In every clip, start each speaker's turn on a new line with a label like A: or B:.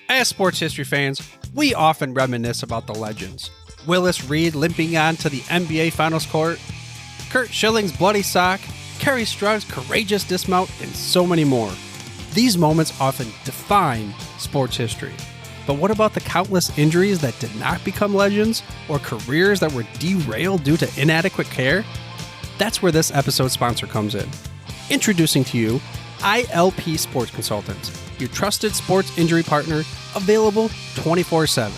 A: As sports history fans, we often reminisce about the legends. Willis Reed limping onto the NBA Finals court, Kurt Schilling's bloody sock, Kerry Strug's courageous dismount, and so many more. These moments often define sports history. But what about the countless injuries that did not become legends, or careers that were derailed due to inadequate care? That's where this episode's sponsor comes in. Introducing to you, ILP Sports Consultants, your trusted sports injury partner, available 24/7.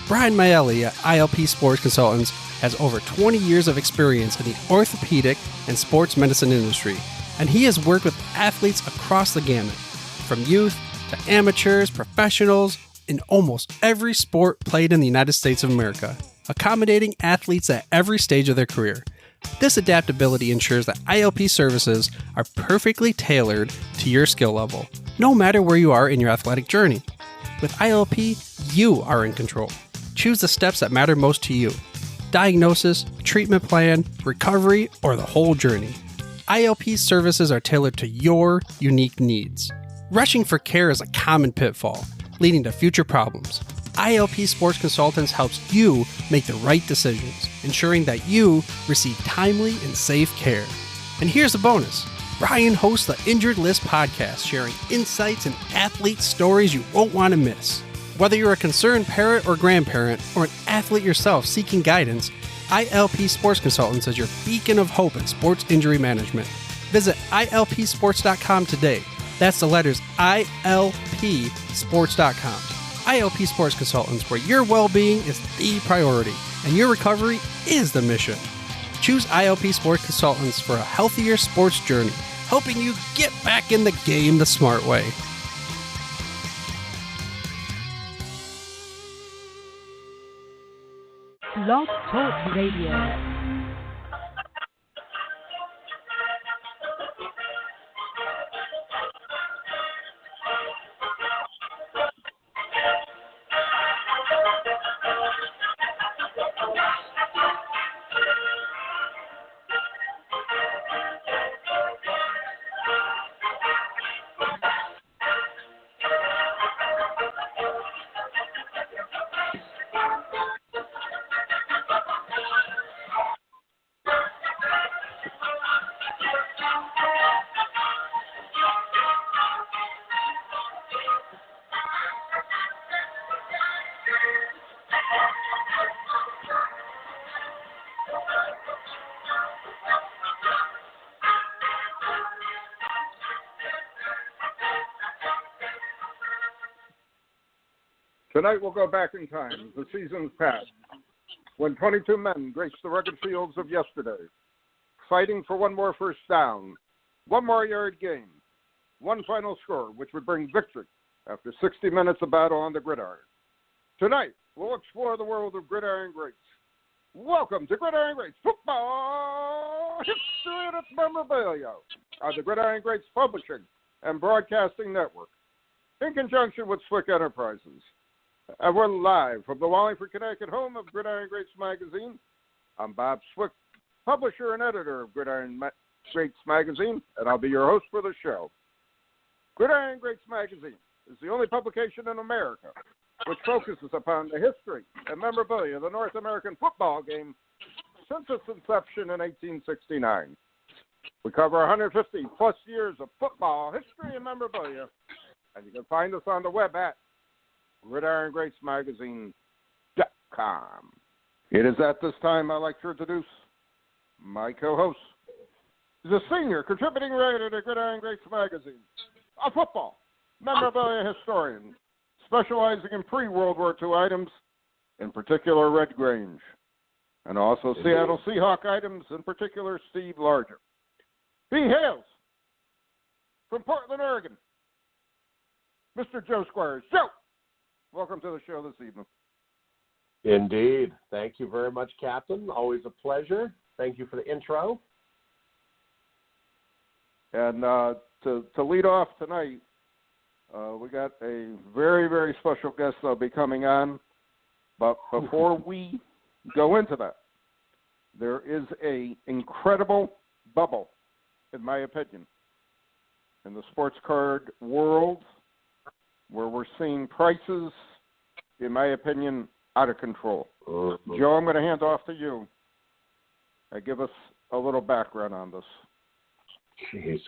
A: Brian Maelli at ILP Sports Consultants has over 20 years of experience in the orthopedic and sports medicine industry, and he has worked with athletes across the gamut, from youth to amateurs, professionals, in almost every sport played in the United States of America, accommodating athletes at every stage of their career. This adaptability ensures that ILP services are perfectly tailored to your skill level, no matter where you are in your athletic journey. With ILP, you are in control. Choose the steps that matter most to you. Diagnosis, treatment plan, recovery, or the whole journey. ILP services are tailored to your unique needs. Rushing for care is a common pitfall, leading to future problems. ILP Sports Consultants helps you make the right decisions, ensuring that you receive timely and safe care. And here's a bonus. Brian hosts the Injured List podcast, sharing insights and athlete stories you won't want to miss. Whether you're a concerned parent or grandparent, or an athlete yourself seeking guidance, ILP Sports Consultants is your beacon of hope in sports injury management. Visit ilpsports.com today. That's the letters ilpsports.com. ILP Sports Consultants, where your well-being is the priority and your recovery is the mission. Choose ILP Sports Consultants for a healthier sports journey, helping you get back in the game the smart way.
B: Blog Talk Radio.
C: Tonight we'll go back in time, the seasons past, when 22 men graced the rugged fields of yesterday, fighting for one more first down, one more yard gain, one final score, which would bring victory after 60 minutes of battle on the gridiron. Tonight, we'll explore the world of Gridiron Greats. Welcome to Gridiron Greats Football History and its Memorabilia on the Gridiron Greats Publishing and Broadcasting Network, in conjunction with Swick Enterprises. And we're live from the Wallingford, Connecticut home of Gridiron Greats Magazine. I'm Bob Swick, publisher and editor of Gridiron Greats Magazine, and I'll be your host for the show. Gridiron Greats Magazine is the only publication in America which focuses upon the history and memorabilia of the North American football game since its inception in 1869. We cover 150-plus years of football history and memorabilia, and you can find us on the web at GridironGreatsMagazine.com. It is at this time I'd like to introduce my co-host. He's a senior contributing writer to Gridiron Greats Magazine, a football memorabilia historian, specializing in pre-World War II items, in particular Red Grange, and also Seattle Seahawk items, in particular Steve Larger. He hails from Portland, Oregon, Mr. Joe Squires. Joe! Welcome to the show this evening.
D: Indeed. Thank you very much, Captain. Always a pleasure. Thank you for the intro.
C: And to lead off tonight, we got a very, very special guest that'll be coming on. But before we go into that, there is an incredible bubble, in my opinion, in the sports card world where we're seeing prices, in my opinion, out of control.
D: Mm-hmm.
C: Joe, I'm going to hand off to you. Give us a little background on this.
D: Jeez,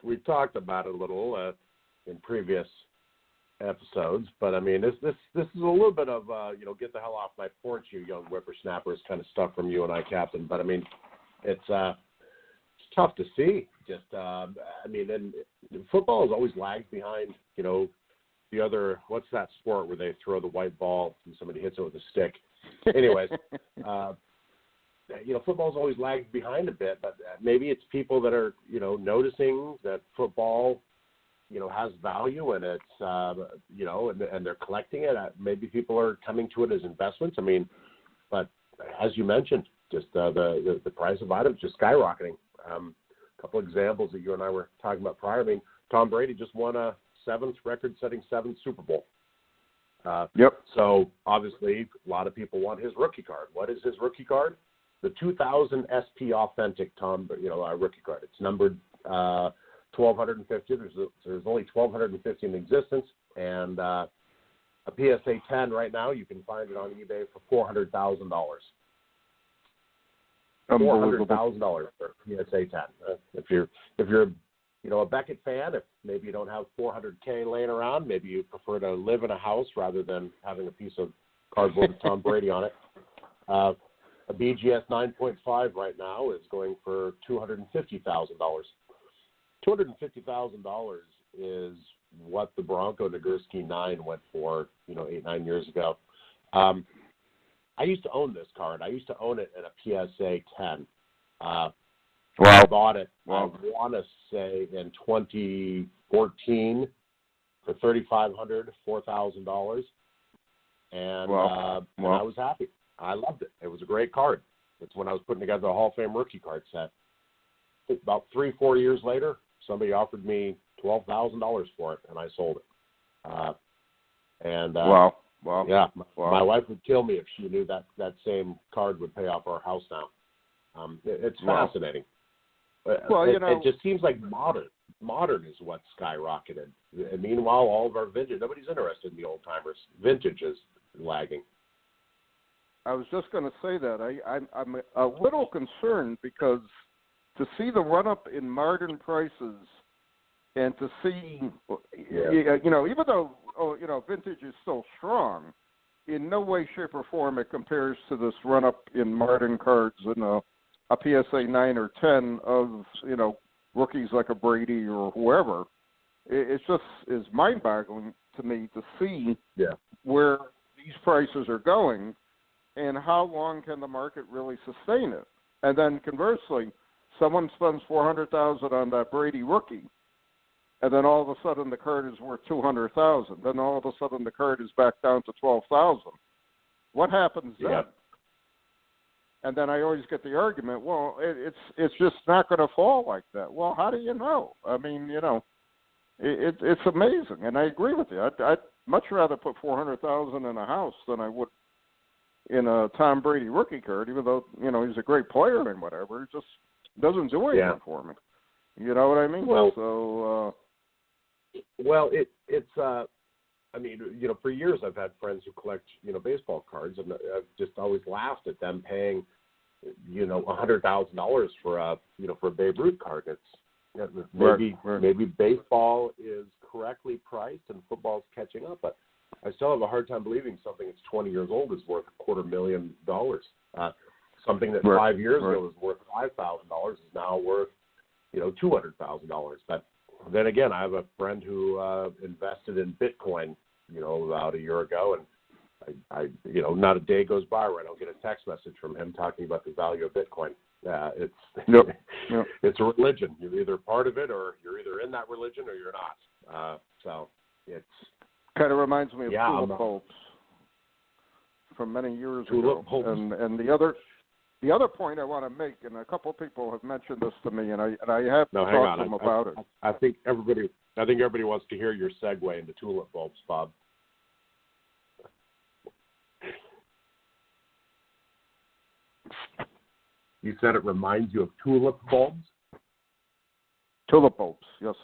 D: we've talked about it a little in previous episodes, but I mean, this is a little bit of get the hell off my porch, you young whippersnappers kind of stuff from you and I, Captain. But I mean, it's tough to see. Just I mean, and football has always lagged behind. The other, what's that sport where they throw the white ball and somebody hits it with a stick? Anyways, football's always lagged behind a bit, but maybe it's people that are noticing that football has value, and it's, and they're collecting it. Maybe people are coming to it as investments. I mean, but as you mentioned, just the price of items just skyrocketing. A couple examples that you and I were talking about prior. I mean, Tom Brady just won a record-setting seventh Super Bowl.
C: Yep.
D: So obviously, a lot of people want his rookie card. What is his rookie card? The 2000 SP Authentic rookie card. It's numbered 1,250. There's only 1,250 in existence, and a PSA 10 right now, you can find it on eBay for $400,000. $400,000 for PSA 10. If you're a Beckett fan, if maybe you don't have $400K laying around, maybe you prefer to live in a house rather than having a piece of cardboard with Tom Brady on it. A BGS 9.5 right now is going for $250,000. $250,000 is what the Bronco Nagurski 9 went for, 8-9 years ago. I used to own this card. I used to own it in a PSA 10. I bought it, I want to say, in 2014 for $3,500, $4,000. And I was happy. I loved it. It was a great card. It's when I was putting together the Hall of Fame rookie card set. About 3-4 years later, somebody offered me $12,000 for it, and I sold it. Yeah, my wife would kill me if she knew that same card would pay off our house now. It's fascinating. It just seems like modern is what skyrocketed. And meanwhile, all of our vintage, nobody's interested in the old timers. Vintage is lagging.
C: I was just going to say that. I'm a little concerned because to see the run-up in modern prices and to see, even though, vintage is still strong, in no way, shape, or form it compares to this run-up in modern cards in a PSA 9 or 10 of, rookies like a Brady or whoever. It's just is mind-boggling to me to see where these prices are going and how long can the market really sustain it. And then conversely, someone spends $400,000 on that Brady rookie, and then all of a sudden the card is worth $200,000. Then all of a sudden the card is back down to $12,000. What happens then?
D: Yeah.
C: And then I always get the argument, well, it's just not going to fall like that. Well, how do you know? I mean, it's amazing, and I agree with you. I'd much rather put $400,000 in a house than I would in a Tom Brady rookie card, even though he's a great player and whatever. It just doesn't do anything for me. You know what I mean?
D: Well, it's I mean, for years I've had friends who collect, baseball cards, and I've just always laughed at them paying, $100,000 for a Babe Ruth card. It's maybe baseball is correctly priced and football's catching up, but I still have a hard time believing something that's 20 years old is worth $250,000. Something that 5 years ago was worth $5,000 is now worth, $200,000. But then again, I have a friend who invested in Bitcoin, about a year ago, and I not a day goes by where I don't get a text message from him talking about the value of Bitcoin. It's a religion. You're either part of it, or you're either in that religion, or you're not. So it's
C: kind of reminds me of tulip bulbs from many years ago. And the other point I want to make, and a couple of people have mentioned this to me, and I have talked to them about it.
D: I think everybody wants to hear your segue into tulip bulbs, Bob. You said it reminds you of tulip bulbs?
C: Tulip bulbs, yes.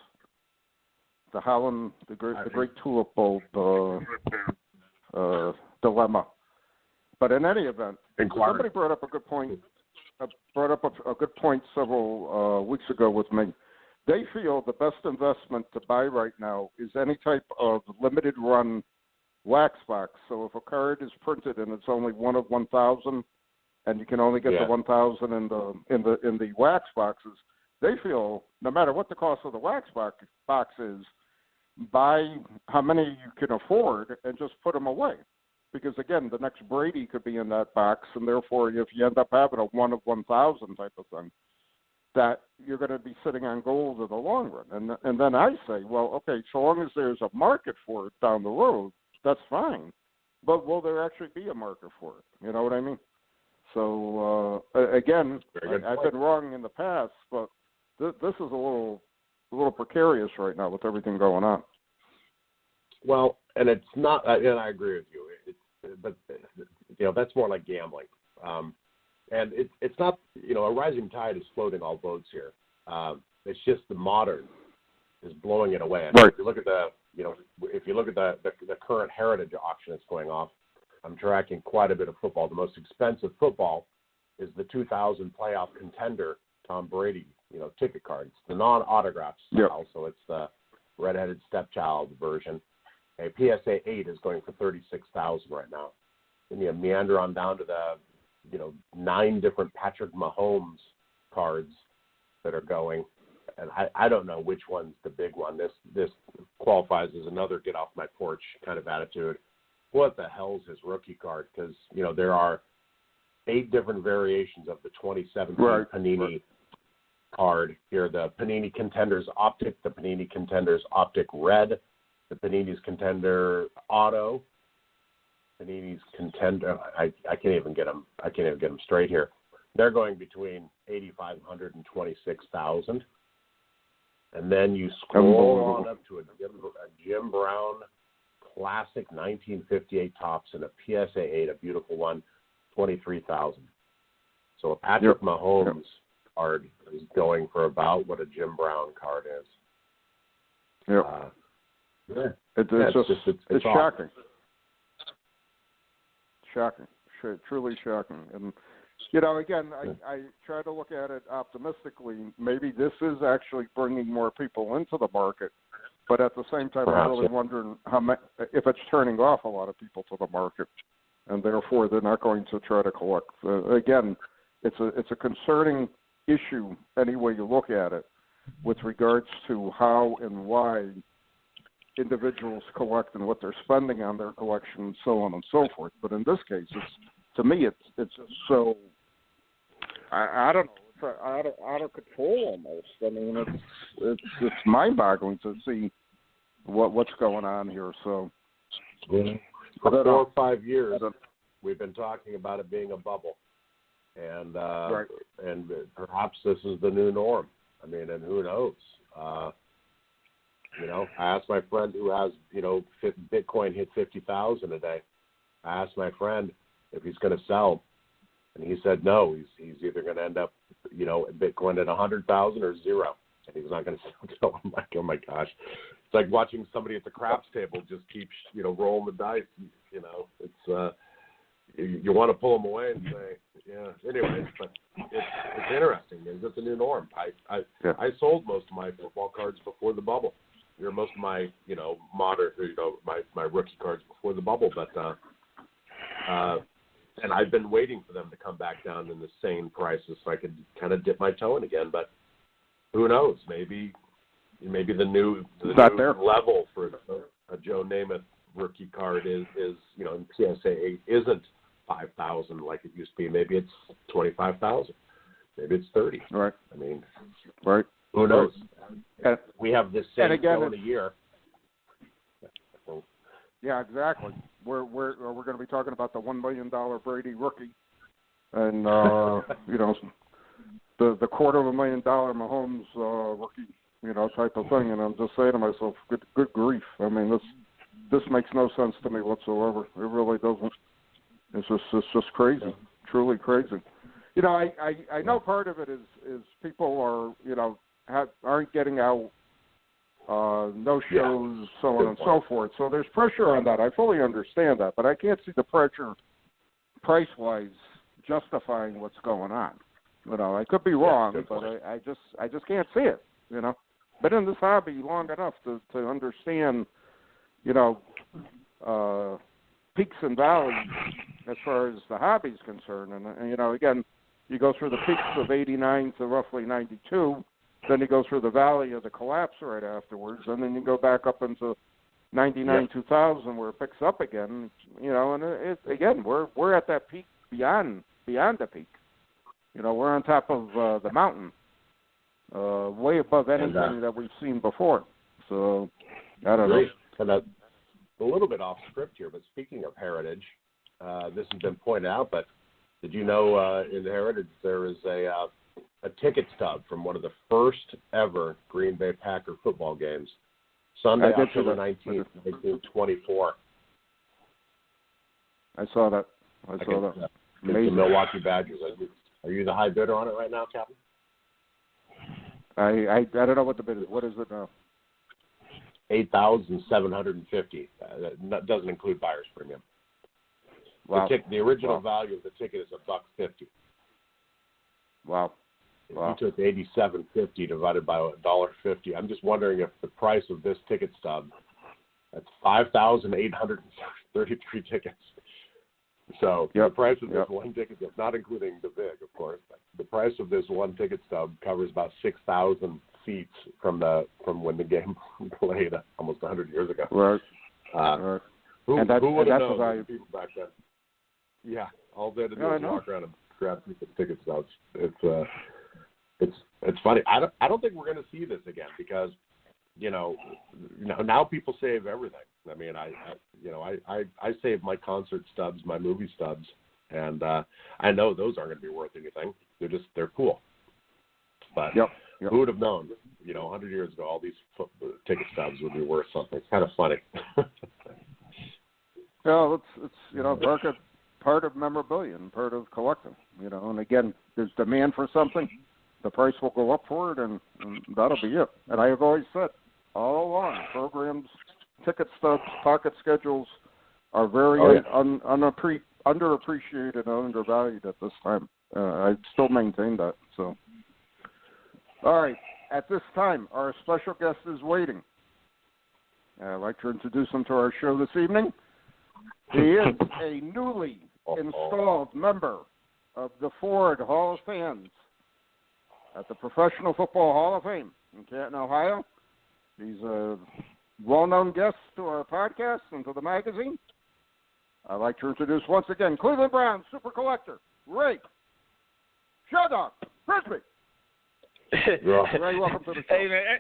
C: the Holland, the great tulip bulb dilemma. But in any event, somebody brought up a good point. Brought up a good point several weeks ago with me. They feel the best investment to buy right now is any type of limited run wax box. So if a card is printed and it's only one of 1,000, and you can only get the 1,000 in the wax boxes, they feel no matter what the cost of the wax box is, buy how many you can afford and just put them away. Because again, the next Brady could be in that box, and therefore, if you end up having a 1 of 1,000 type of thing, that you're going to be sitting on gold in the long run. And then I say, well, okay, so long as there's a market for it down the road, that's fine. But will there actually be a market for it? You know what I mean? So again, I've been wrong in the past, but this is a little precarious right now with everything going on.
D: Well, and it's not, and I agree with you. But that's more like gambling. And it's not, a rising tide is floating all boats here. It's just the modern is blowing it away. And if you look at the current heritage auction that's going off, I'm tracking quite a bit of football. The most expensive football is the 2000 playoff contender Tom Brady, ticket cards, the non-autograph style. So it's the redheaded stepchild version. A PSA 8 is going for $36,000 right now. And you meander on down to the 9 different Patrick Mahomes cards that are going, and I don't know which one's the big one. This qualifies as another get off my porch kind of attitude. What the hell's his rookie card? Because there are 8 different variations of the 2017 Panini card here. The Panini Contenders Optic, the Panini Contenders Optic Red, the Panini's Contender Auto, Panini's Contender. I can't even get them. I can't even get them straight here. They're going between $8,500 and $26,000, and then you scroll on up to a Jim Brown Classic 1958 Topps and a PSA 8, a beautiful one, $23,000. So a Patrick Mahomes card is going for about what a Jim Brown card is. It's
C: shocking. Shocking. Truly shocking. And, again, I try to look at it optimistically. Maybe this is actually bringing more people into the market. But at the same time, I'm really wondering if it's turning off a lot of people to the market. And therefore, they're not going to try to collect. Again, it's a concerning issue any way you look at it with regards to how and why individuals collect and what they're spending on their collection and so on and so forth. But in this case, to me, it's just so, I don't know, it's out of control almost. I mean, it's mind-boggling to see what's going on here. So,
D: for 4 or 5 years, we've been talking about it being a bubble, and and perhaps this is the new norm. I mean, and who knows? I asked my friend who has, Bitcoin hit 50,000 a day. I asked my friend if he's going to sell, and he said no. He's either going to end up, Bitcoin at 100,000 or zero, and he's not going to sell. So I'm like, oh my gosh, it's like watching somebody at the craps table just keep, rolling the dice. It's you want to pull them away and say, yeah. Anyways, but it's interesting. Is it the new norm? I sold most of my football cards before the bubble. Most of my, modern, my rookie cards before the bubble, but and I've been waiting for them to come back down in the same prices so I could kind of dip my toe in again. But who knows? Maybe the new level for a Joe Namath rookie card is in PSA 8 isn't 5,000 like it used to be. Maybe it's 25,000. Maybe it's 30.
C: Right.
D: I mean,
C: right.
D: Who knows? We have this same show in a year.
C: Yeah, exactly. We're going to be talking about the $1 million Brady rookie, and the $250,000 Mahomes rookie, type of thing. And I'm just saying to myself, good grief. I mean, this makes no sense to me whatsoever. It really doesn't. It's just crazy, truly crazy. I know part of it is people are aren't getting out no shows, so on and so forth. So there's pressure on that. I fully understand that, but I can't see the pressure price-wise justifying what's going on. I could be wrong, but I just can't see it. Been in this hobby long enough to understand, peaks and valleys as far as the hobby's concerned. And again, you go through the peaks of '89 to roughly '92. Then you go through the valley of the collapse right afterwards, and then you go back up into '99, 2000, where it picks up again. And again, we're at that peak beyond the peak. We're on top of the mountain, way above anything that we've seen before. So I don't know.
D: And a little bit off script here, but speaking of heritage, this has been pointed out. But did you know in Heritage there is a ticket stub from one of the first ever Green Bay Packer football games, Sunday, October 19th, 1924.
C: I saw that. Amazing.
D: The Milwaukee Badgers. Are you the high bidder on it right now, Captain?
C: I don't know what the bid is. What is it now?
D: $8,750. That doesn't include buyer's premium.
C: Wow.
D: The original value of the ticket is $1.50.
C: Wow.
D: If you took $87.50 divided by $1.50, I'm just wondering if the price of this ticket stub, that's 5,833 tickets. So the price of this one ticket, not including the VIG, of course, but the price of this one ticket stub covers about 6,000 seats from when the game played almost 100 years ago.
C: Right.
D: Who would have known
C: value.
D: People back then? Yeah, all they had to do was walk around and grab ticket stubs. It's funny. I don't think we're going to see this again because now people save everything. I mean, I save my concert stubs, my movie stubs, and I know those aren't going to be worth anything. They're cool. But who would have known? 100 years ago, all these ticket stubs would be worth something. It's kind of funny.
C: It's part of memorabilia and part of collecting. And again, there's demand for something. The price will go up for it, and that'll be it. And I have always said all along, programs, ticket stubs, pocket schedules are very underappreciated and undervalued at this time. I still maintain that. So, all right. At this time, our special guest is waiting. I'd like to introduce him to our show this evening. He is a newly installed member of the Ford Hall of Fame at the Professional Football Hall of Fame in Canton, Ohio. He's a well-known guest to our podcast and to the magazine. I'd like to introduce once again Cleveland Browns super collector, Ray Showdog Frisbee. Ray, welcome to the show.
E: Hey, man.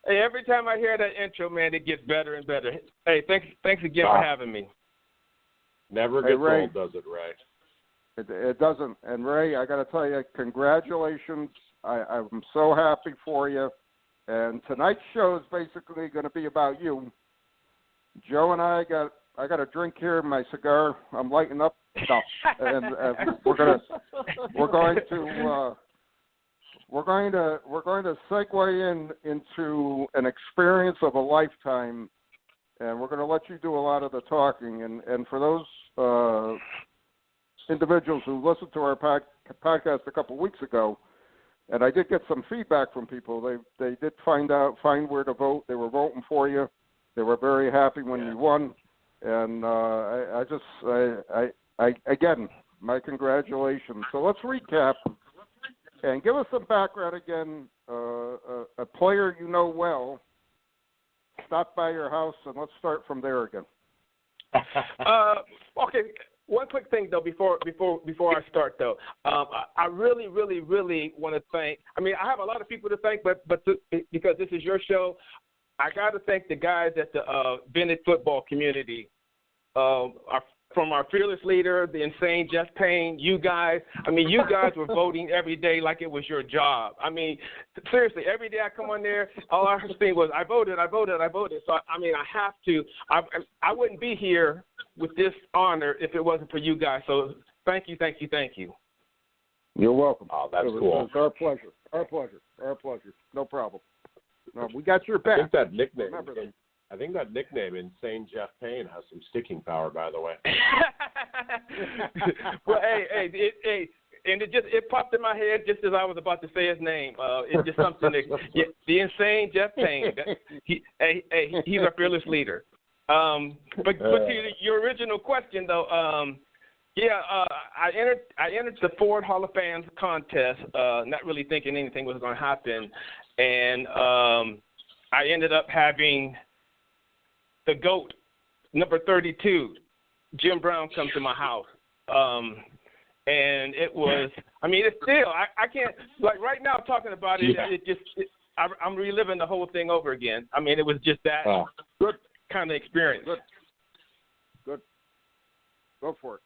E: Hey, every time I hear that intro, man, it gets better and better. Hey, thanks again for having me.
D: Never gets old, does it, Ray?
C: It doesn't. And, Ray, I got to tell you, congratulations. I'm so happy for you. And tonight's show is basically going to be about you. Joe and I got a drink here, my cigar. I'm lighting up stuff, and we're going to segue into an experience of a lifetime, and we're going to let you do a lot of the talking. And for those individuals who listened to our podcast a couple of weeks ago, and I did get some feedback from people. They did find where to vote. They were voting for you. They were very happy when you won. And again, my congratulations. So let's recap and give us some background again. A player you know well stopped by your house, and let's start from there again.
E: Okay. One quick thing though, before I start though, I really want to thank. I mean, I have a lot of people to thank, but because this is your show, I got to thank the guys at the Bennett football community, from our fearless leader, the insane Jeff Payne, you guys. I mean, you guys were voting every day like it was your job. I mean, seriously, every day I come on there, all I was saying was, I voted. So, I mean, I have to. I wouldn't be here with this honor if it wasn't for you guys. So thank you.
C: You're welcome.
D: Oh, that's cool.
C: It's our pleasure. No problem. No, we got your
D: I
C: back.
D: think that nickname.
C: Remember that.
D: I think that nickname, Insane Jeff Payne, has some sticking power. By the way.
E: Well, hey, and it popped in my head just as I was about to say his name. It's just something that the Insane Jeff Payne. He's our fearless leader. But to your original question though, I entered the Ford Hall of Fame contest, not really thinking anything was going to happen, and I ended up having the GOAT, number 32, Jim Brown, come to my house. And it was, it's still, I can't, like right now talking about it, I'm reliving the whole thing over again. It was just that good kind of experience.
C: Good. Go for it.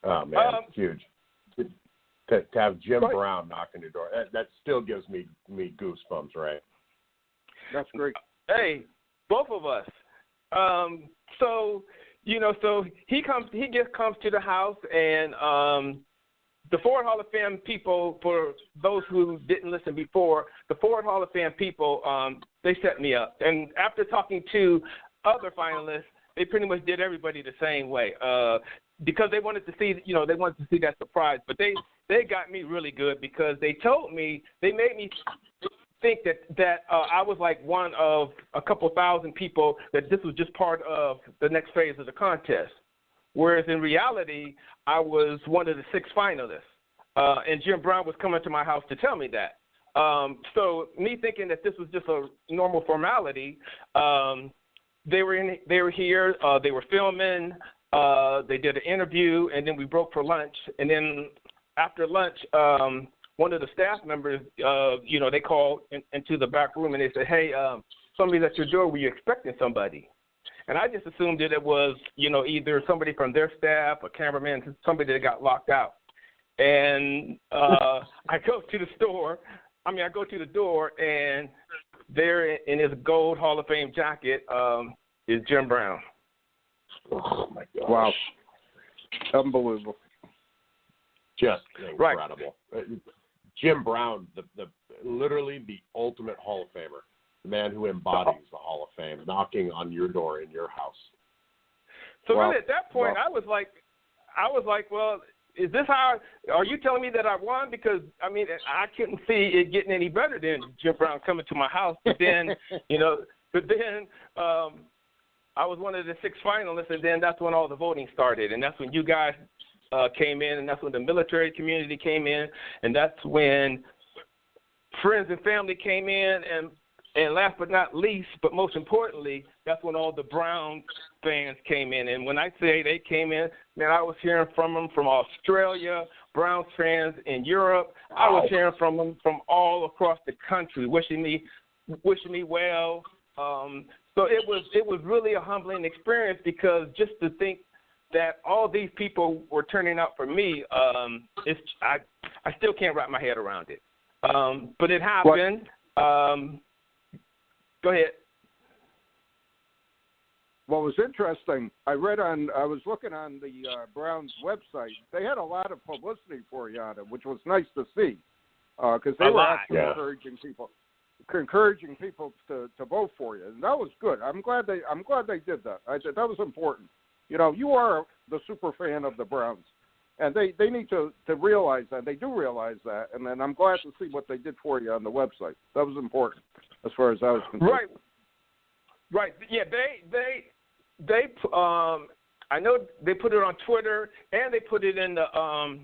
D: Oh, man, it's huge. To have Jim Brown knock on your door, that still gives me goosebumps, right?
C: That's great.
E: Hey, both of us. So he comes to the house, and the Ford Hall of Fame people, for those who didn't listen before, the Ford Hall of Fame people, they set me up. And after talking to other finalists, they pretty much did everybody the same way, because they wanted to see, that surprise. But they got me really good because they made me think that I was like one of a couple thousand people, that this was just part of the next phase of the contest. Whereas in reality, I was one of the 6 finalists, and Jim Brown was coming to my house to tell me that. So me thinking that this was just a normal formality, they were here, they were filming, they did an interview, and then we broke for lunch. And then after lunch, one of the staff members, they called into the back room, and they said, hey, somebody's at your door. Were you expecting somebody? And I just assumed that it was, either somebody from their staff, a cameraman, somebody that got locked out. And I go to the door, and there in his gold Hall of Fame jacket is Jim Brown.
D: Oh, my gosh.
C: Wow. Unbelievable.
D: Just incredible. Right. Jim Brown, literally the ultimate Hall of Famer, the man who embodies the Hall of Fame, knocking on your door in your house.
E: So then at that point, I was like, well, is this how? Are you telling me that I won? Because I couldn't see it getting any better than Jim Brown coming to my house. But then, I was one of the 6 finalists, and then that's when all the voting started, and that's when you guys came in, and that's when the military community came in, and that's when friends and family came in, and last but not least, but most importantly, that's when all the Browns fans came in. And when I say they came in, man, I was hearing from them from Australia, Browns fans in Europe. I was hearing from them from all across the country, wishing me well. So it was really a humbling experience, because just to think that all these people were turning out for me, I still can't wrap my head around it. But it happened. Go ahead.
C: What was interesting, I was looking on the Browns website. They had a lot of publicity for you on it, which was nice to see, because they were actually encouraging people to vote for you, and that was good. I'm glad they did that. That was important. You are the super fan of the Browns, and they need to realize that. They do realize that, and then I'm glad to see what they did for you on the website. That was important as far as I was concerned.
E: Right. Yeah, they I know they put it on Twitter, and they put it in the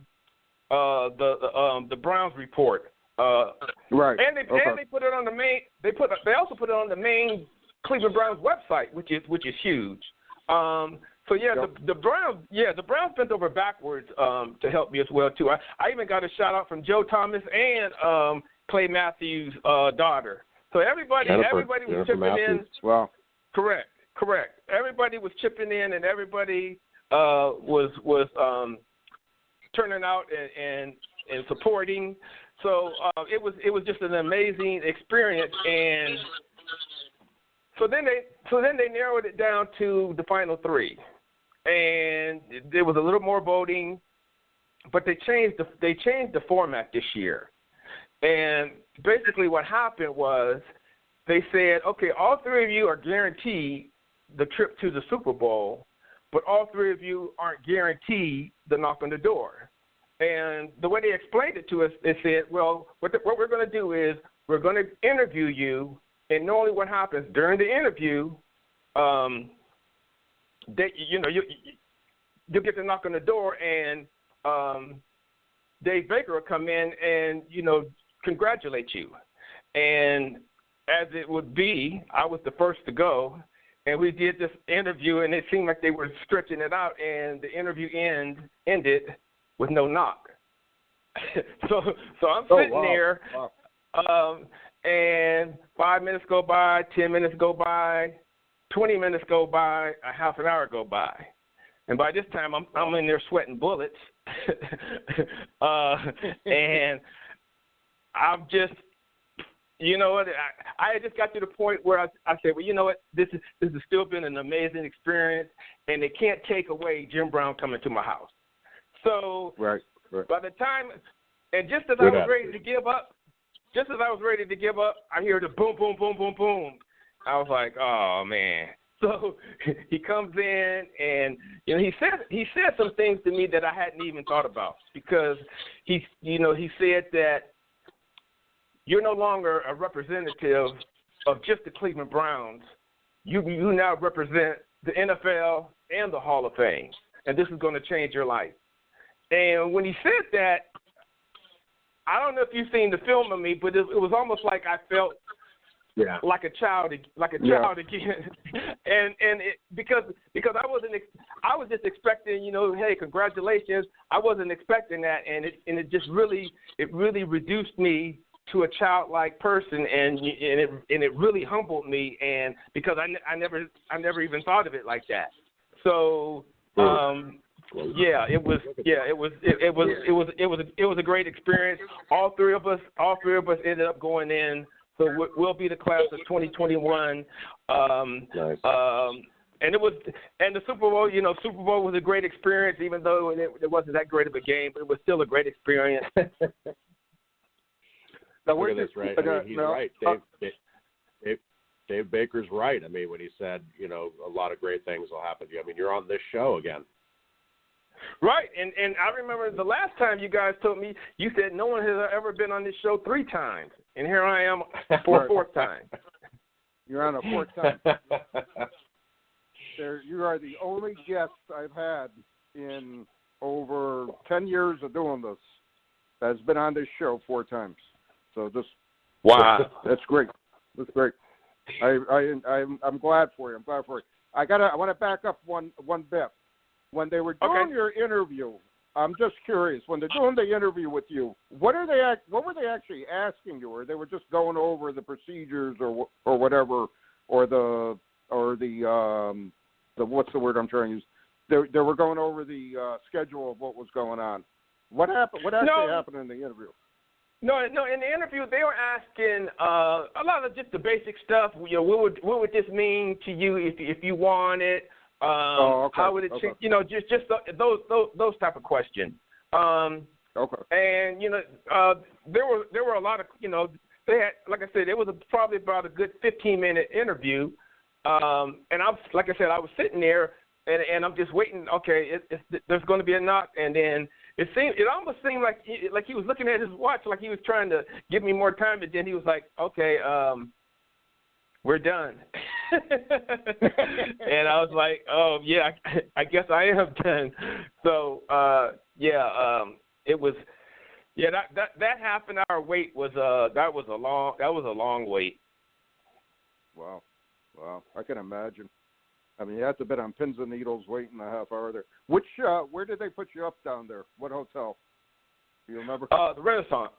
E: Browns report.
C: Right.
E: And they put it on the main. They also put it on the main Cleveland Browns website, which is huge. So the Browns bent over backwards to help me as well too. I even got a shout out from Joe Thomas and Clay Matthews' daughter. So everybody was chipping in.
C: Wow.
E: Correct. Everybody was chipping in, and everybody was turning out and supporting. So it was just an amazing experience, and so then they narrowed it down to the final 3, and there was a little more voting, but they changed the format this year. And basically what happened was they said, okay, all three of you are guaranteed the trip to the Super Bowl, but all three of you aren't guaranteed the knock on the door. And the way they explained it to us, they said, well, what we're going to do is we're going to interview you, and normally what happens during the interview, you'll get the knock on the door, and Dave Baker will come in and, congratulate you. And as it would be, I was the first to go, and we did this interview, and it seemed like they were stretching it out, and the interview ended with no knock. so I'm sitting there, and 5 minutes go by, 10 minutes go by, 20 minutes go by, a half an hour go by. And by this time, I'm in there sweating bullets. And I'm just, I just got to the point where I said, well, you know what, this has still been an amazing experience, and they can't take away Jim Brown coming to my house. So
C: right.
E: By the time, and just as I was ready to give up, I hear the boom, boom, boom, boom, boom. I was like, oh, man. So he comes in, and he said some things to me that I hadn't even thought about, because he said that you're no longer a representative of just the Cleveland Browns. You now represent the NFL and the Hall of Fame, and this is going to change your life. And when he said that, I don't know if you've seen the film of me, but it was almost like I felt like a child again, and because I was just expecting, hey, congratulations. I wasn't expecting that, and it just really reduced me to a childlike person, and it really humbled me, and because I never even thought of it like that. So it was a great experience. All three of us ended up going in. So we'll be the class of 2021.
D: Nice.
E: And the Super Bowl, Super Bowl was a great experience, even though it wasn't that great of a game, but it was still a great experience.
D: Look at this, right? He's right. Dave Baker's right. I mean, when he said, a lot of great things will happen to you. I mean, you're on this show again.
E: Right, and I remember the last time you guys told me, you said no one has ever been on this show 3 times, and here I am for a 4th time.
C: You're on a 4th time. You are the only guest I've had in over 10 years of doing this that's been on this show 4 times. So
E: wow,
C: that's great. That's great. I'm glad for you. I want to back up one bit. When they were doing your interview, I'm just curious. When they're doing the interview with you, what were they actually asking you? Or they were just going over the procedures or whatever, or the what's the word I'm trying to use? They were going over the schedule of what was going on. What happened? What actually happened in the interview?
E: No. In the interview, they were asking a lot of just the basic stuff. What would this mean to you if you won it? How would it change? Just those type of questions. And there were a lot of they had, like I said, it was probably about a good 15-minute interview. And I was sitting there and I'm just waiting. Okay, there's going to be a knock, and then it almost seemed like he was looking at his watch, like he was trying to give me more time, but then he was like, okay, we're done. And I was like, oh yeah, I guess I am done. So it was, that half an hour wait was a long wait.
C: Wow, I can imagine. I mean, you have to bet on pins and needles waiting a half hour there. Where did they put you up down there? What hotel? Do you remember?
E: The Renaissance.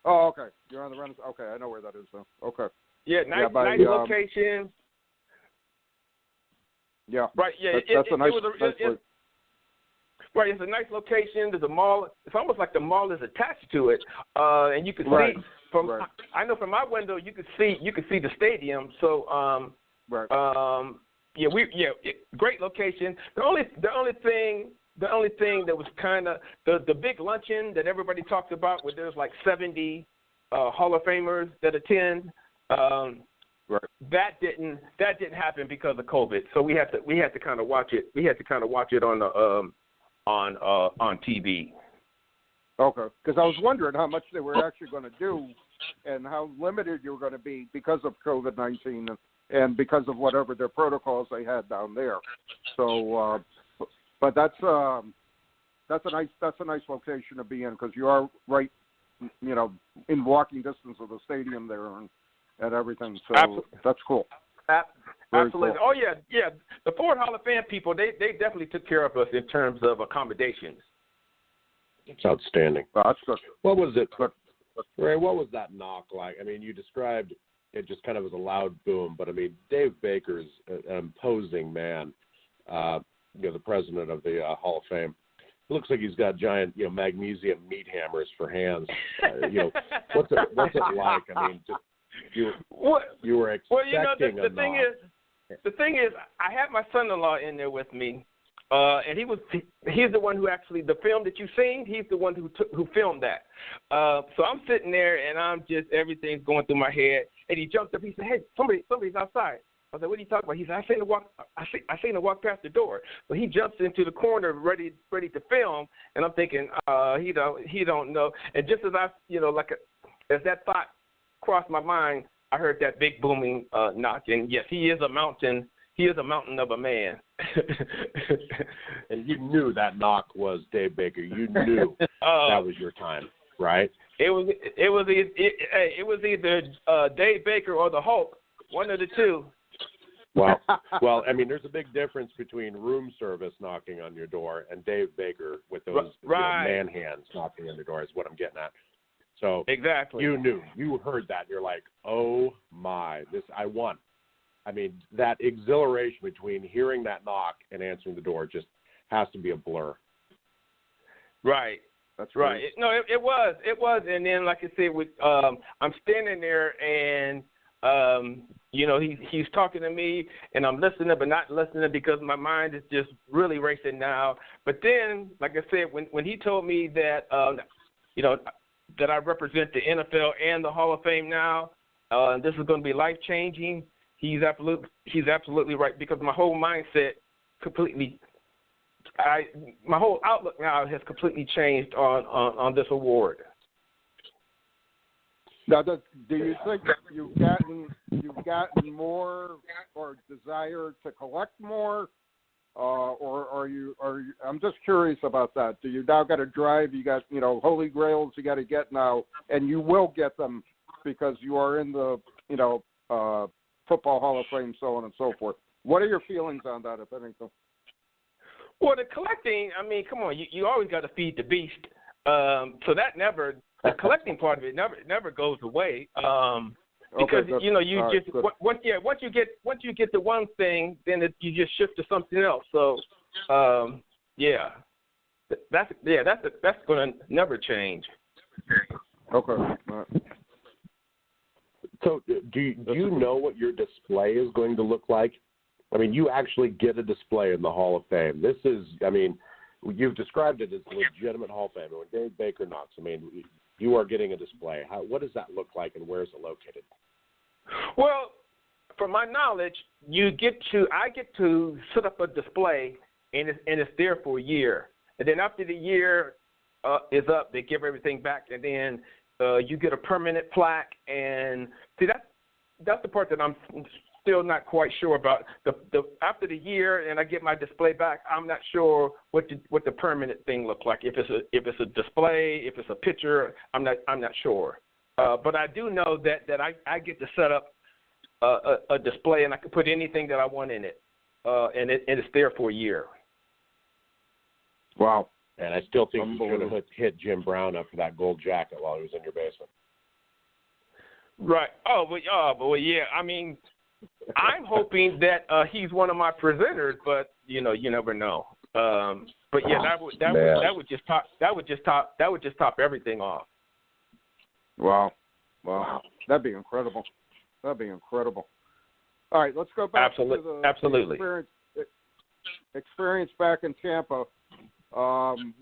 C: Oh, okay. You're on the Renaissance. Okay, I know where that is now. Okay.
E: Yeah, nice location.
C: Yeah.
E: Right. Yeah.
C: That's a nice place.
E: Right. It's a nice location. There's a mall. It's almost like the mall is attached to it, and you can see from. Right. I know from my window you could see the stadium. So.
C: Right.
E: Great location. The only thing that was kind of the big luncheon that everybody talked about, where there's like 70 Hall of Famers that attend.
C: Right.
E: That didn't happen because of COVID. So we had to kind of watch it. We had to kind of watch it on the on TV.
C: Okay, because I was wondering how much they were actually going to do, and how limited you were going to be because of COVID-19 and because of whatever their protocols they had down there. So, but that's a nice location to be in, because you are right, in walking distance of the stadium there and everything. So that's cool.
E: Absolutely.
C: Cool.
E: Oh yeah. The Ford Hall of Fame people, they definitely took care of us in terms of accommodations.
D: It's outstanding.
C: That's good.
D: What was it, Ray? What was that knock like? I mean, you described it just kind of as a loud boom, but I mean, Dave Baker's an imposing man. The president of the Hall of Fame. It looks like he's got giant, magnesium meat hammers for hands. What's it like? I mean, just you were expecting
E: the thing is, I had my son-in-law in there with me, and he's the one who actually, the film that you've seen, he's the one who filmed that. So I'm sitting there and I'm just, everything's going through my head, and he jumped up. He said, "Hey, somebody's outside." I said, "What are you talking about?" He said, I seen him walk past the door. So he jumps into the corner ready to film, and I'm thinking, he don't know. And just as as that thought crossed my mind, I heard that big booming knock, and yes, he is a mountain. He is a mountain of a man.
D: And you knew that knock was Dave Baker. You knew that was your time, right?
E: It was either Dave Baker or the Hulk, one of the two.
D: Well, I mean, there's a big difference between room service knocking on your door and Dave Baker with those man hands knocking on your door is what I'm getting at. So
E: exactly,
D: you knew, you heard that, you're like, oh my, I won. I mean, that exhilaration between hearing that knock and answering the door just has to be a blur.
E: Right.
C: That's
E: right. It was. And then, like I said, I'm standing there, and he's talking to me, and I'm listening, but not listening because my mind is just really racing now. But then, like I said, when he told me that that I represent the NFL and the Hall of Fame now, this is going to be life changing. He's absolutely right, because my whole mindset my whole outlook now has completely changed on this award.
C: Now, do you think that you've gotten more or desire to collect more, or are you? I'm just curious about that. Do you now got to drive? You got holy grails you got to get now, and you will get them because you are in the Football Hall of Fame, so on and so forth. What are your feelings on that, if anything? Well,
E: the collecting, I mean, come on, you always got to feed the beast. So that the collecting part of it never goes away. Because
C: okay,
E: once you get the one thing, then you just shift to something else. So that's going to never change.
C: Okay. All right.
D: So do you know what your display is going to look like? I mean, you actually get a display in the Hall of Fame. This is, I mean, you've described it as legitimate Hall of Fame. When Dave Baker knocks, I mean, you are getting a display. What does that look like, and where is it located?
E: Well, from my knowledge, I get to set up a display, and it's there for a year. And then after the year is up, they give everything back, and then you get a permanent plaque. And see, that's the part that I'm still not quite sure about. The after the year, and I get my display back, I'm not sure what the permanent thing looks like. If it's a display, if it's a picture, I'm not sure. But I do know that I get to set up a display, and I can put anything that I want in it, and it's there for a year.
C: Wow.
D: And I still think you should have hit Jim Brown up for that gold jacket while he was in your basement.
E: Right. But yeah. I mean, I'm hoping that he's one of my presenters, but you never know. But yeah, that would just top everything off.
C: Wow. That'd be incredible. All right, let's go back to the experience back in Tampa.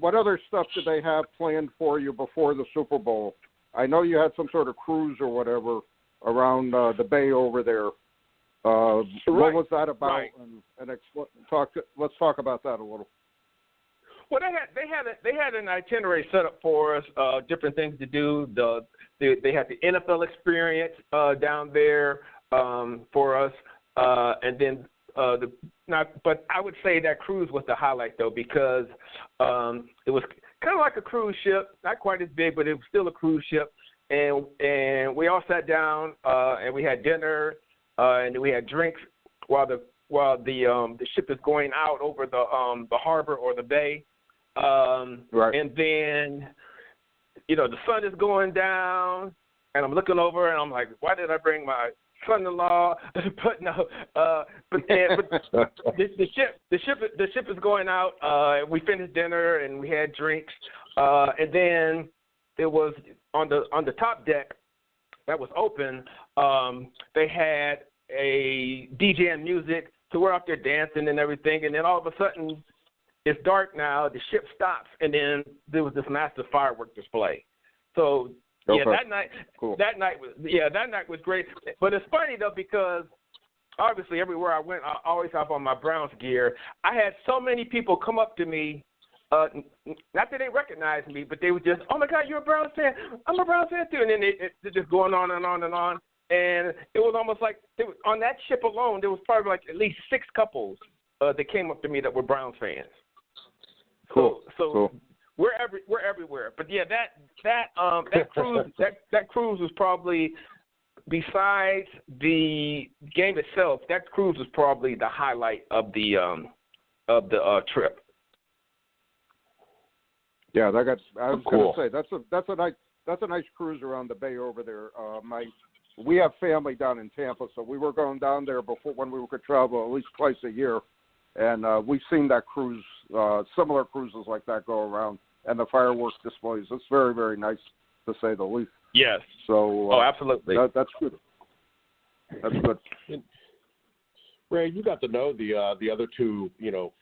C: What other stuff did they have planned for you before the Super Bowl? I know you had some sort of cruise or whatever, around the bay over there. What was that about?
E: Right.
C: And let's talk about that a little.
E: Well, they had an itinerary set up for us, different things to do. They had the NFL experience down there for us, and then but I would say that cruise was the highlight though, because it was kind of like a cruise ship, not quite as big, but it was still a cruise ship, and we all sat down and we had dinner and we had drinks while the ship is going out over the harbor or the bay.
C: Right.
E: And then, the sun is going down, and I'm looking over, and I'm like, why did I bring my son-in-law? But no, but the ship is going out. We finished dinner, and we had drinks, and then it was on the top deck that was open. They had a DJ and music, so we're out there dancing and everything, and then all of a sudden, it's dark now. The ship stops, and then there was this massive firework display. So that night was great. But it's funny though, because obviously everywhere I went, I always have on my Browns gear. I had so many people come up to me, not that they recognized me, but they were just, "Oh my God, you're a Browns fan! I'm a Browns fan too." And then they're just going on and on and on. And it was almost like on that ship alone, there was probably like at least 6 couples that came up to me that were Browns fans.
C: Cool.
E: So
C: cool.
E: We're everywhere. But yeah, that cruise was probably, besides the game itself, that cruise was probably the highlight of the trip.
C: Yeah, I was
D: cool.
C: going to say that's a nice cruise around the bay over there. We have family down in Tampa, so we were going down there before when we could travel at least twice a year. And we've seen that cruise, similar cruises like that go around, and the fireworks displays. It's very, very nice, to say the least.
E: Yes.
C: So.
E: Absolutely.
C: That's good. That's good.
D: Ray, you got to know the other two,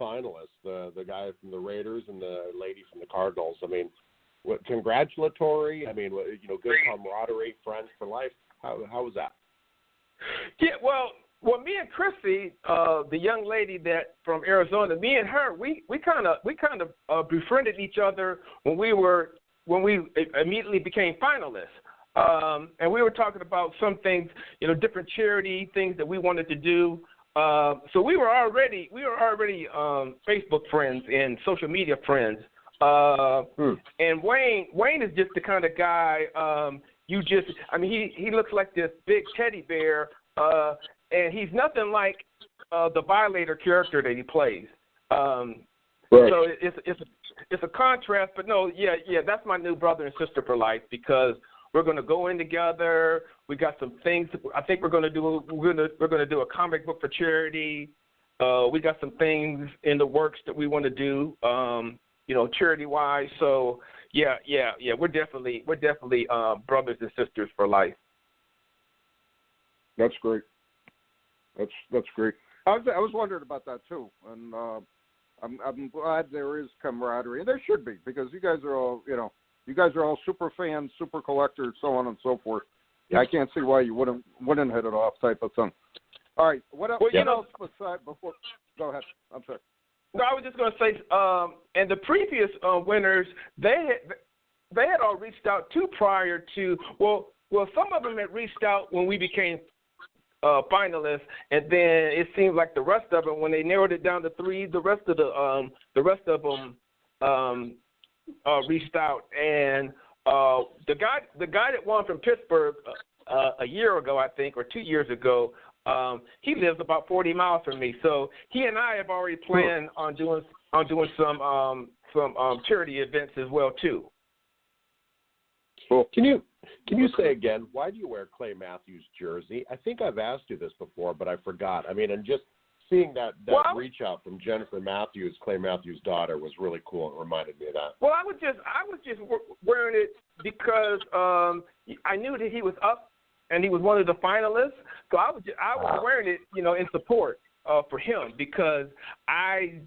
D: finalists, the guy from the Raiders and the lady from the Cardinals. I mean, congratulatory. I mean, good camaraderie, friends for life. How was that?
E: Yeah. Well, me and Chrissy, the young lady that from Arizona, me and her, we kind of befriended each other when we immediately became finalists, and we were talking about some things, different charity things that we wanted to do. So we were already Facebook friends and social media friends. And Wayne is just the kind of guy he looks like this big teddy bear. And he's nothing like the Violator character that he plays. Right. So it's a contrast, but no, yeah, that's my new brother and sister for life, because we're going to go in together. We got some things. I think we're going to do. We're going to do a comic book for charity. We got some things in the works that we want to do, charity wise. So yeah, we're definitely brothers and sisters for life.
C: That's great. That's great. I was wondering about that too, and I'm glad there is camaraderie, and there should be, because you guys are all super fans, super collectors, so on and so forth. I can't see why you wouldn't hit it off, type of thing. All right, what else? Before? Go ahead. I'm sorry.
E: No, I was just going to say, and the previous winners, they had all reached out too prior to. Well, some of them had reached out when we became finalists, and then it seemed like the rest of them, when they narrowed it down to 3, the rest of them reached out, and the guy that won from Pittsburgh a year ago, I think, or 2 years ago, he lives about 40 miles from me, so he and I have already planned on doing some charity events as well too.
D: Cool. Can you say again, why do you wear Clay Matthews' jersey? I think I've asked you this before, but I forgot. I mean, and just seeing that reach out from Jennifer Matthews, Clay Matthews' daughter, was really cool. It reminded me of that.
E: Well, I was just wearing it because I knew that he was up and he was one of the finalists. So I was wearing it, in support for him, because I